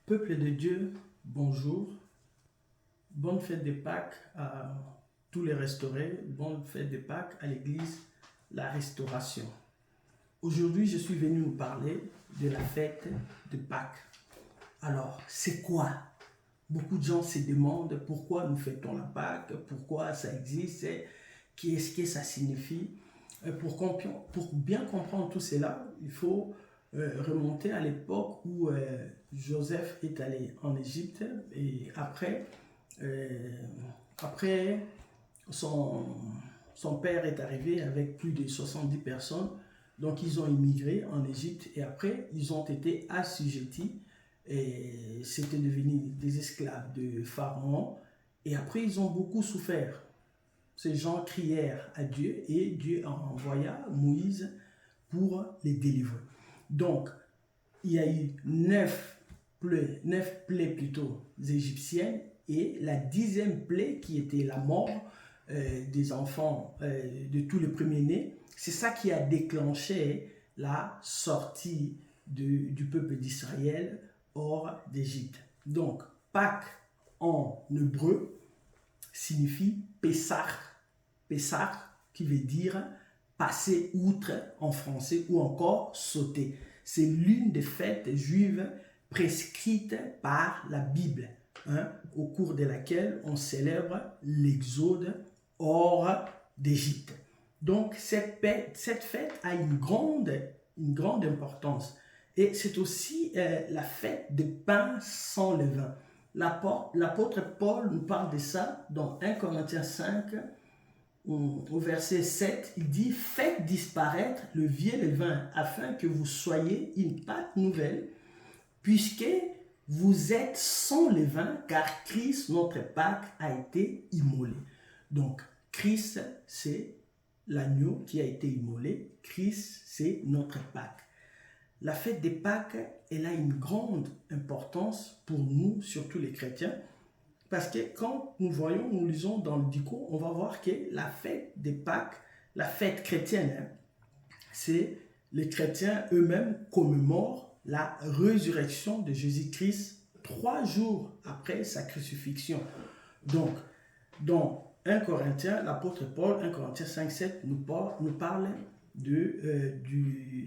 Peuple de Dieu, bonjour. Bonne fête de Pâques à tous les restaurés. Bonne fête de Pâques à l'église La Restauration. Aujourd'hui, je suis venu nous parler de la fête de Pâques. Alors, c'est quoi? Beaucoup de gens se demandent pourquoi nous fêtons la Pâques, pourquoi ça existe, qu'est-ce que ça signifie. Pour bien comprendre tout cela, il faut remonter à l'époque où Joseph est allé en Égypte et après son père est arrivé avec plus de 70 personnes. Donc ils ont immigré en Égypte et après ils ont été assujettis et c'était devenu des esclaves de Pharaon. Et après ils ont beaucoup souffert. Ces gens crièrent à Dieu et Dieu envoya Moïse pour les délivrer. Donc, il y a eu 9 plaies plutôt égyptiennes et la 10e plaie qui était la mort des enfants, de tous les premiers-nés. C'est ça qui a déclenché la sortie du peuple d'Israël hors d'Égypte. Donc, Pâques en hébreu signifie Pessah, qui veut dire passer outre en français ou encore sauter. C'est l'une des fêtes juives prescrites par la Bible, au cours de laquelle on célèbre l'exode hors d'Égypte. Donc cette fête a une grande importance. Et c'est aussi la fête de pain sans levain. L'apôtre Paul nous parle de ça dans 1 Corinthiens 5, au verset 7, il dit « Faites disparaître le vieux levain afin que vous soyez une pâte nouvelle, puisque vous êtes sans levain, car Christ, notre Pâque, a été immolé. » Donc, Christ, c'est l'agneau qui a été immolé. Christ, c'est notre Pâque. La fête des Pâques, elle a une grande importance pour nous, surtout les chrétiens, parce que quand nous lisons dans le Dico, on va voir que la fête des Pâques, la fête chrétienne, c'est les chrétiens eux-mêmes commémorent la résurrection de Jésus-Christ 3 jours après sa crucifixion. Donc, dans 1 Corinthiens, l'apôtre Paul, 1 Corinthiens 5, 7, nous parle de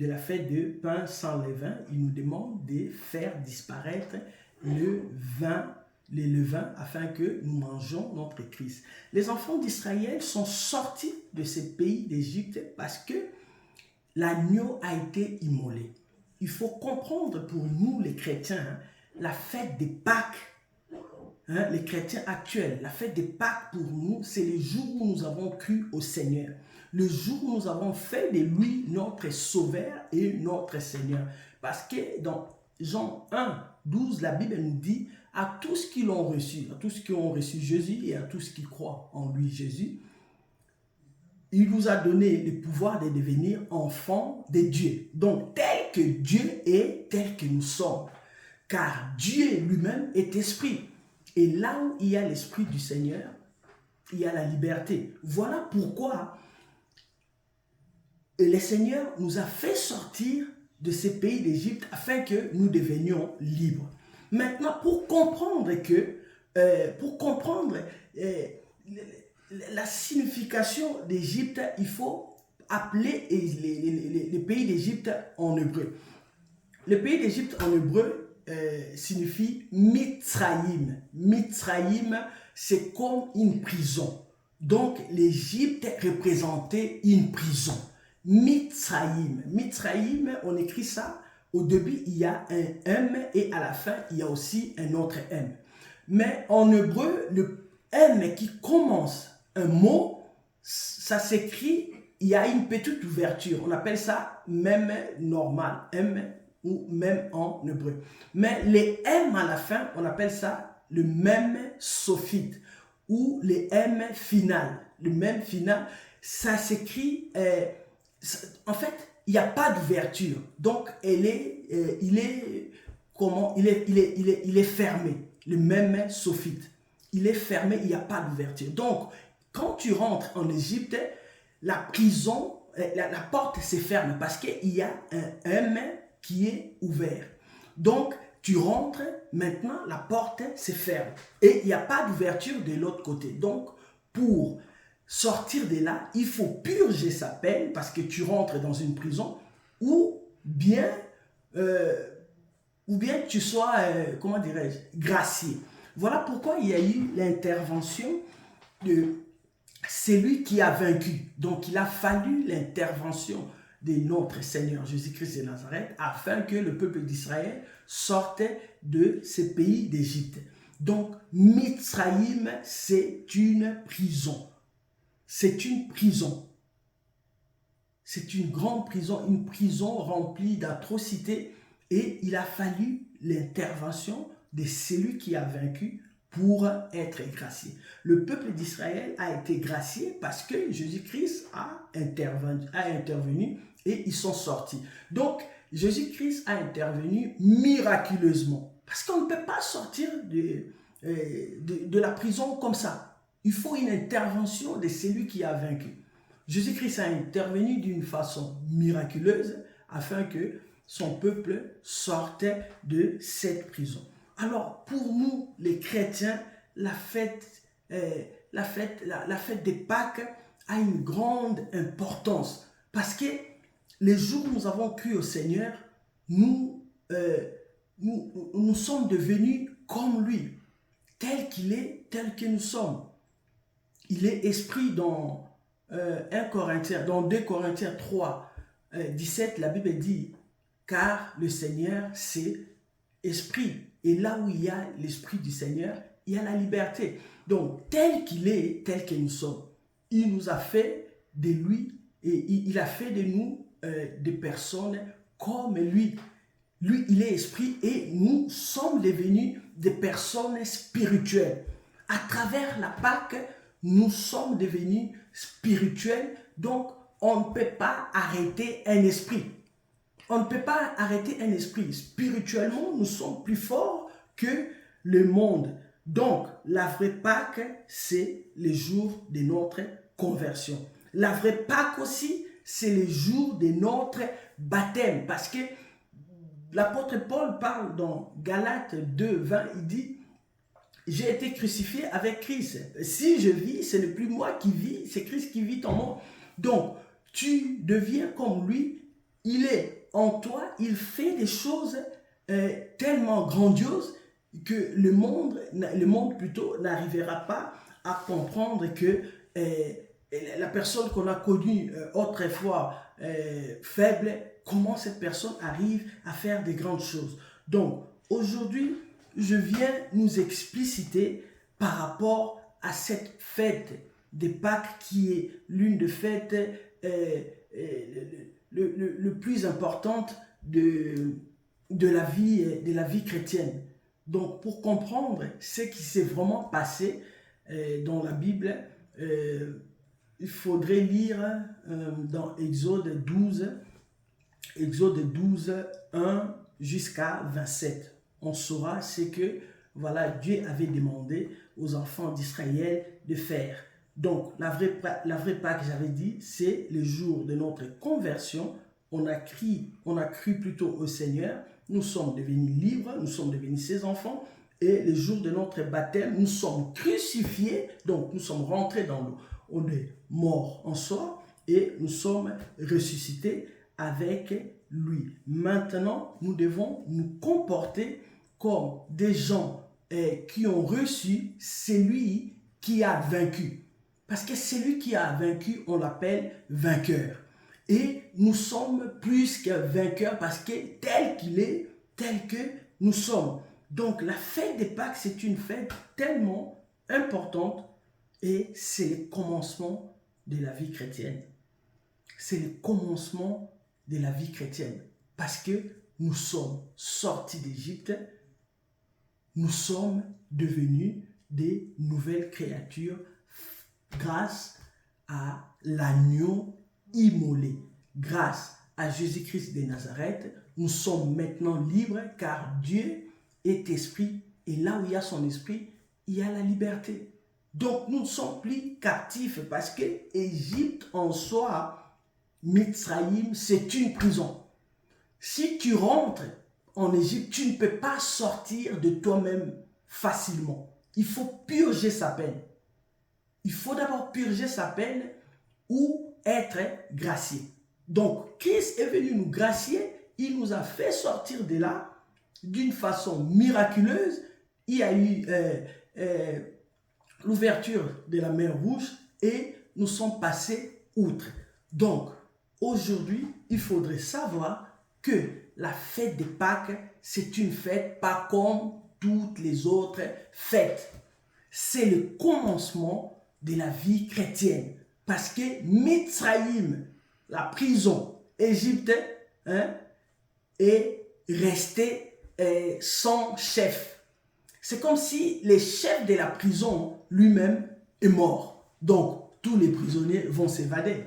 la fête de pain sans levain. Il nous demande de faire disparaître les levains afin que nous mangeons notre Christ. Les enfants d'Israël sont sortis de ces pays d'Égypte parce que l'agneau a été immolé. Il faut comprendre pour nous les chrétiens, la fête des Pâques, les chrétiens actuels, la fête des Pâques pour nous, c'est le jour où nous avons cru au Seigneur. Le jour où nous avons fait de lui notre Sauveur et notre Seigneur. Parce que dans Jean 1, 12, la Bible nous dit à tous qui l'ont reçu, à tous qui ont reçu Jésus et à tous qui croient en lui, Jésus, il nous a donné le pouvoir de devenir enfants de Dieu. Donc, tel que Dieu est, tel que nous sommes. Car Dieu lui-même est esprit. Et là où il y a l'esprit du Seigneur, il y a la liberté. Voilà pourquoi le Seigneur nous a fait sortir de ces pays d'Égypte afin que nous devenions libres. Maintenant, pour comprendre la signification d'Égypte, il faut appeler les pays d'Égypte en hébreu. Le pays d'Égypte en hébreu signifie Mitzrayim. Mitzrayim, c'est comme une prison. Donc, l'Égypte représentait une prison. Mitzrayim. Mitzrayim, on écrit ça. Au début, il y a un M et à la fin, il y a aussi un autre M. Mais en hébreu, le M qui commence un mot, ça s'écrit, il y a une petite ouverture. On appelle ça même normal, M ou même en hébreu. Mais les M à la fin, on appelle ça le même sophite ou le M final. Le même final, ça s'écrit, en fait, il n'y a pas d'ouverture. Donc, il est fermé. Le même sophite. Il est fermé, il n'y a pas d'ouverture. Donc, quand tu rentres en Égypte, la prison, la porte se ferme parce qu'il y a un M qui est ouvert. Donc, tu rentres, maintenant la porte se ferme et il n'y a pas d'ouverture de l'autre côté. Donc, pour sortir de là, il faut purger sa peine parce que tu rentres dans une prison ou bien, tu sois, comment dirais-je, gracié. Voilà pourquoi il y a eu l'intervention de celui qui a vaincu. Donc, il a fallu l'intervention de notre Seigneur Jésus-Christ de Nazareth afin que le peuple d'Israël sortait de ce pays d'Égypte. Donc, Mitzraïm, c'est une prison. C'est une prison. C'est une grande prison, une prison remplie d'atrocités. Et il a fallu l'intervention de celui qui a vaincu pour être gracié. Le peuple d'Israël a été gracié parce que Jésus-Christ a intervenu et ils sont sortis. Donc, Jésus-Christ a intervenu miraculeusement parce qu'on ne peut pas sortir de la prison comme ça. Il faut une intervention de celui qui a vaincu. Jésus-Christ a intervenu d'une façon miraculeuse afin que son peuple sortait de cette prison. Alors, pour nous, les chrétiens, la fête des Pâques a une grande importance parce que les jours où nous avons cru au Seigneur, nous sommes devenus comme lui, tel qu'il est, tel que nous sommes. Il est esprit dans 2 Corinthiens 3, 17, la Bible dit « Car le Seigneur, c'est esprit. » Et là où il y a l'esprit du Seigneur, il y a la liberté. Donc, tel qu'il est, tel que nous sommes, il nous a fait de lui et il a fait de nous des personnes comme lui. Lui, il est esprit et nous sommes devenus des personnes spirituelles. À travers la Pâque, nous sommes devenus spirituels. Donc, on ne peut pas arrêter un esprit. On ne peut pas arrêter un esprit. Spirituellement, nous sommes plus forts que le monde. Donc, la vraie Pâque, c'est le jour de notre conversion. La vraie Pâque aussi, c'est le jour de notre baptême. Parce que l'apôtre Paul parle dans Galates 2, 20, il dit « J'ai été crucifié avec Christ. Si je vis, ce n'est plus moi qui vis, c'est Christ qui vit en moi. » Donc, tu deviens comme lui, il est en toi, il fait des choses tellement grandioses que le monde plutôt n'arrivera pas à comprendre que la personne qu'on a connue autrefois faible, comment cette personne arrive à faire des grandes choses. Donc, aujourd'hui, je viens nous expliciter par rapport à cette fête des Pâques qui est l'une des fêtes le plus importante de la vie chrétienne. Donc, pour comprendre ce qui s'est vraiment passé dans la Bible, il faudrait lire dans Exode 12, 1 jusqu'à 27. On saura ce que Dieu avait demandé aux enfants d'Israël de faire. Donc, la vraie Pâque, j'avais dit, c'est le jour de notre conversion. On a cru plutôt au Seigneur. Nous sommes devenus libres, nous sommes devenus ses enfants. Et le jour de notre baptême, nous sommes crucifiés. Donc, nous sommes rentrés dans l'eau. On est morts en soi et nous sommes ressuscités avec lui. Maintenant, nous devons nous comporter comme des gens qui ont reçu celui qui a vaincu. Parce que celui qui a vaincu, on l'appelle vainqueur. Et nous sommes plus que vainqueurs parce que tel qu'il est, tel que nous sommes. Donc la fête des Pâques, c'est une fête tellement importante et c'est le commencement de la vie chrétienne. C'est le commencement de la vie chrétienne. Parce que nous sommes sortis d'Égypte, nous sommes devenus des nouvelles créatures grâce à l'agneau immolé. Grâce à Jésus-Christ de Nazareth, nous sommes maintenant libres car Dieu est esprit et là où il y a son esprit, il y a la liberté. Donc nous ne sommes plus captifs parce que Égypte en soi, Mitzraïm, c'est une prison. Si tu rentres en Égypte, tu ne peux pas sortir de toi-même facilement. Il faut purger sa peine. Il faut d'abord purger sa peine ou être gracié. Donc, Christ est venu nous gracier, il nous a fait sortir de là d'une façon miraculeuse. Il y a eu l'ouverture de la mer Rouge et nous sommes passés outre. Donc, aujourd'hui, il faudrait savoir que la fête de Pâques, c'est une fête pas comme toutes les autres fêtes. C'est le commencement de la vie chrétienne. Parce que Mitzrayim, la prison, Égypte, est restée sans chef. C'est comme si le chef de la prison lui-même est mort. Donc, tous les prisonniers vont s'évader.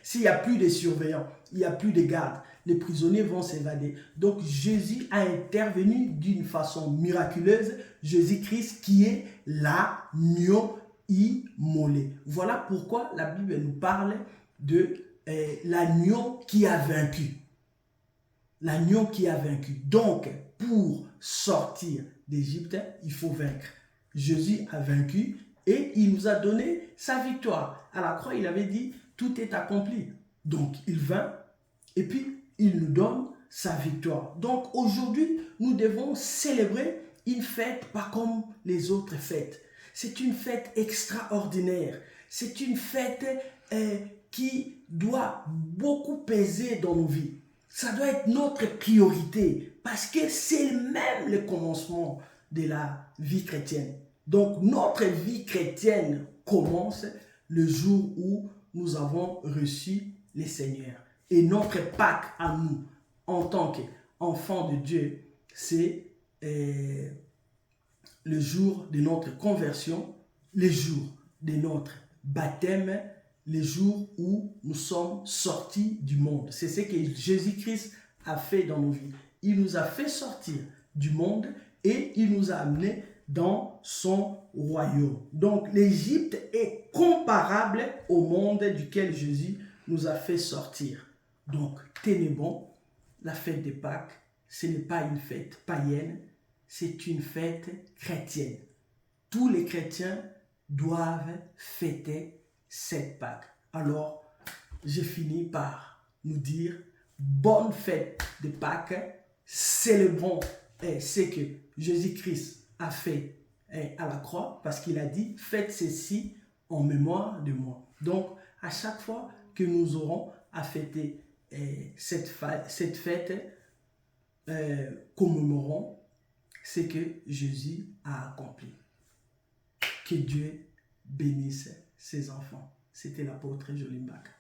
S'il n'y a plus de surveillants, il n'y a plus de gardes, les prisonniers vont s'évader. Donc, Jésus a intervenu d'une façon miraculeuse. Jésus-Christ qui est l'agneau immolé. Voilà pourquoi la Bible nous parle de l'agneau qui a vaincu. L'agneau qui a vaincu. Donc, pour sortir d'Égypte, il faut vaincre. Jésus a vaincu et il nous a donné sa victoire. À la croix, il avait dit, tout est accompli. Donc, il vint et puis il nous donne sa victoire. Donc, aujourd'hui, nous devons célébrer une fête pas comme les autres fêtes. C'est une fête extraordinaire. C'est une fête qui doit beaucoup peser dans nos vies. Ça doit être notre priorité parce que c'est même le commencement de la vie chrétienne. Donc, notre vie chrétienne commence le jour où nous avons reçu le Seigneur. Et notre Pâques à nous, en tant qu'enfants de Dieu, c'est le jour de notre conversion, le jour de notre baptême, le jour où nous sommes sortis du monde. C'est ce que Jésus-Christ a fait dans nos vies. Il nous a fait sortir du monde et il nous a amenés dans son royaume. Donc l'Égypte est comparable au monde duquel Jésus nous a fait sortir. Donc tenez bon, la fête de Pâques, ce n'est pas une fête païenne, c'est une fête chrétienne. Tous les chrétiens doivent fêter cette Pâques. Alors, j'ai fini par nous dire bonne fête de Pâques, célébrons ce que Jésus-Christ a fait à la croix, parce qu'il a dit faites ceci en mémoire de moi. Donc, à chaque fois que nous aurons à fêter cette fête, commémorons ce que Jésus a accompli. Que Dieu bénisse ses enfants. C'était l'apôtre Jolimbaka.